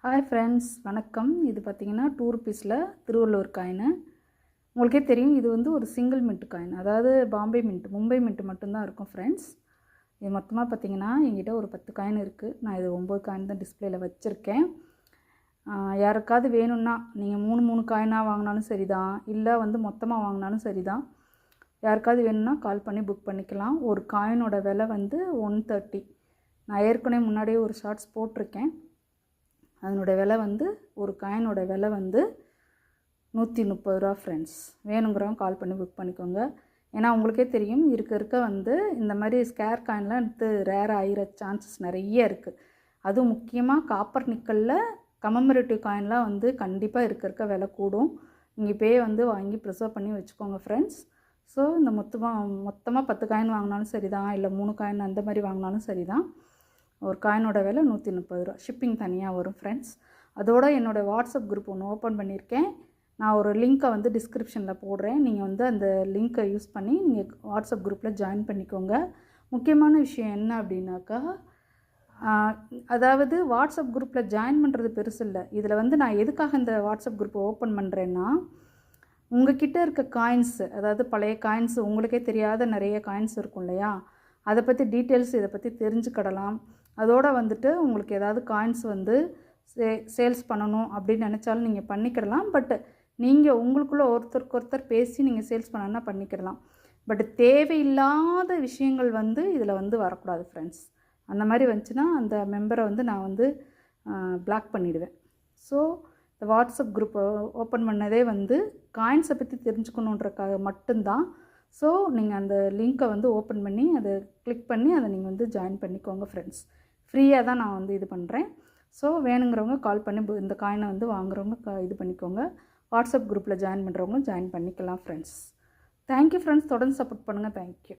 Hi friends, வணக்கம். இது பார்த்திங்கன்னா ₹2 திருவள்ளூர் காயினு. உங்களுக்கே தெரியும், இது வந்து ஒரு சிங்கிள் மின்ட் காயின். அதாவது பாம்பே மின்ட், மும்பை மின்ட் மட்டும்தான் இருக்கும் ஃப்ரெண்ட்ஸ். இது மொத்தமாக பார்த்திங்கன்னா என்கிட்ட ஒரு 10 காயின் இருக்குது. நான் இது 9 காயின் தான் டிஸ்பிளேயில் வச்சுருக்கேன். யாருக்காவது வேணும்னா நீங்கள் 3 காயினாக வாங்கினாலும் சரி தான், இல்லை வந்து மொத்தமாக வாங்கினாலும் சரி தான். யாருக்காவது வேணும்னா கால் பண்ணி புக் பண்ணிக்கலாம். ஒரு காயினோட விலை வந்து 130. நான் ஏற்கனவே முன்னாடியே ஒரு ஷார்ட்ஸ் போட்டிருக்கேன். அதனோட விலை வந்து ஒரு காயினோட விலை வந்து ₹130 ஃப்ரெண்ட்ஸ். வேணுங்கிறவங்க கால் பண்ணி புக் பண்ணிக்கோங்க. ஏன்னா உங்களுக்கே தெரியும், இருக்க வந்து இந்த மாதிரி ஸ்கேர் காயின்லாம் எடுத்து ரேர் ஆகிற சான்சஸ் நிறைய இருக்குது. அதுவும் முக்கியமாக காப்பர் நிக்கலில் கமமரேட்டிவ் காயின்லாம் வந்து கண்டிப்பாக இருக்க விலை கூடும். நீங்கள் இப்போயே வந்து வாங்கி ப்ரிசர்வ் பண்ணி வச்சுக்கோங்க ஃப்ரெண்ட்ஸ். ஸோ இந்த மொத்தமாக 10 காயின் வாங்கினாலும் சரி தான், இல்லை 3 காயின் அந்த மாதிரி வாங்கினாலும் சரி தான். ஒரு காயினோட விலை ₹130. ஷிப்பிங் தனியாக வரும் ஃப்ரெண்ட்ஸ். அதோட என்னோடய வாட்ஸ்அப் குரூப் ஒன்று ஓப்பன் பண்ணியிருக்கேன். நான் ஒரு லிங்க்கை வந்து டிஸ்கிரிப்ஷனில் போடுறேன். நீங்கள் வந்து அந்த லிங்க்கை யூஸ் பண்ணி நீங்கள் வாட்ஸ்அப் குரூப்பில் ஜாயின் பண்ணிக்கோங்க. முக்கியமான விஷயம் என்ன அப்படின்னாக்கா, அதாவது வாட்ஸ்அப் குரூப்பில் ஜாயின் பண்ணுறது பெருசு இல்லை. இதில் வந்து நான் எதுக்காக இந்த வாட்ஸ்அப் குரூப்பை ஓப்பன் பண்ணுறேன்னா, உங்கள்கிட்ட இருக்க காயின்ஸு, அதாவது பழைய காயின்ஸு, உங்களுக்கே தெரியாத நிறைய காயின்ஸ் இருக்கும் இல்லையா, அதை பற்றி டீட்டெயில்ஸ் இதை பற்றி தெரிஞ்சுக்கிடலாம். அதோடு வந்துட்டு உங்களுக்கு ஏதாவது காயின்ஸ் வந்து சேல்ஸ் பண்ணணும் அப்படின்னு நினச்சாலும் நீங்கள் பண்ணிக்கிடலாம். பட் நீங்கள் உங்களுக்குள்ளே ஒருத்தருக்கு ஒருத்தர் பேசி நீங்கள் சேல்ஸ் பண்ணணுன்னா பண்ணிக்கிடலாம். பட் தேவையில்லாத விஷயங்கள் வந்து இதில் வந்து வரக்கூடாது ஃப்ரெண்ட்ஸ். அந்த மாதிரி வந்துச்சுன்னா அந்த மெம்பரை வந்து நான் வந்து பிளாக் பண்ணிவிடுவேன். ஸோ இந்த வாட்ஸ்அப் குரூப்பை ஓப்பன் பண்ணதே வந்து காயின்ஸை பற்றி தெரிஞ்சுக்கணுன்றக்காக மட்டும்தான். ஸோ நீங்கள் அந்த லிங்க்கை வந்து ஓப்பன் பண்ணி அதை கிளிக் பண்ணி அதை நீங்கள் வந்து ஜாயின் பண்ணிக்கோங்க ஃப்ரெண்ட்ஸ். ஃப்ரீயாக தான் நான் வந்து இது பண்ணுறேன். ஸோ வேணுங்கிறவங்க கால் பண்ணி இந்த காயினை வந்து வாங்குறவங்க இது பண்ணிக்கோங்க. வாட்ஸ்அப் குரூப்பில் ஜாயின் பண்ணுறவங்க ஜாயின் பண்ணிக்கலாம் ஃப்ரெண்ட்ஸ். Thank you friends. தொடர்ந்து சப்போர்ட் பண்ணுங்கள். தேங்க்யூ.